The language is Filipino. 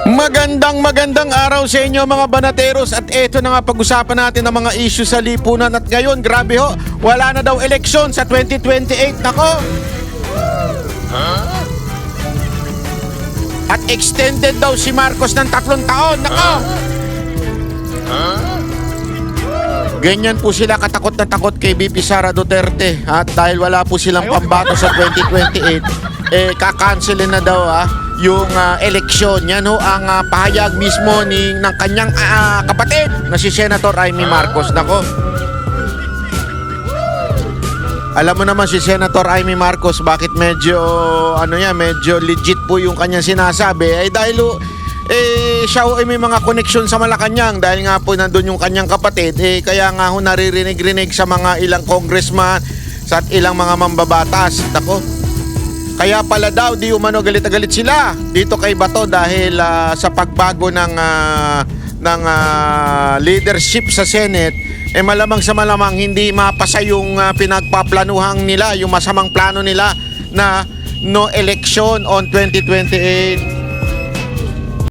Magandang araw sa inyo mga banateros, at eto na nga pag-usapan natin ng mga issue sa lipunan. At ngayon, grabe ho, wala na daw eleksyon sa 2028. Nako! At extended daw si Marcos ng 3 taon. Nako! Ganyan po sila katakot na takot kay VP Sara Duterte. At dahil wala po silang pambato sa 2028, kakancelin na daw yung eleksyon. Yan ho ang pahayag mismo ng kanyang kapatid na si Senator Amy Marcos. Nako, alam mo naman si Senator Amy Marcos, bakit medyo medyo legit po yung kanyang sinasabi, ay dahil siya ay may mga koneksyon sa Malacanang, dahil nga po nandun yung kanyang kapatid, kaya nga ho naririnig-rinig sa mga ilang congressman sa ilang mga mambabatas. Nako, kaya pala daw di umano galit na galit sila dito kay Bato dahil sa pagbago ng leadership sa Senate, malamang sa malamang hindi mapasa yung pinagpaplanuhan nila, yung masamang plano nila na no election on 2028.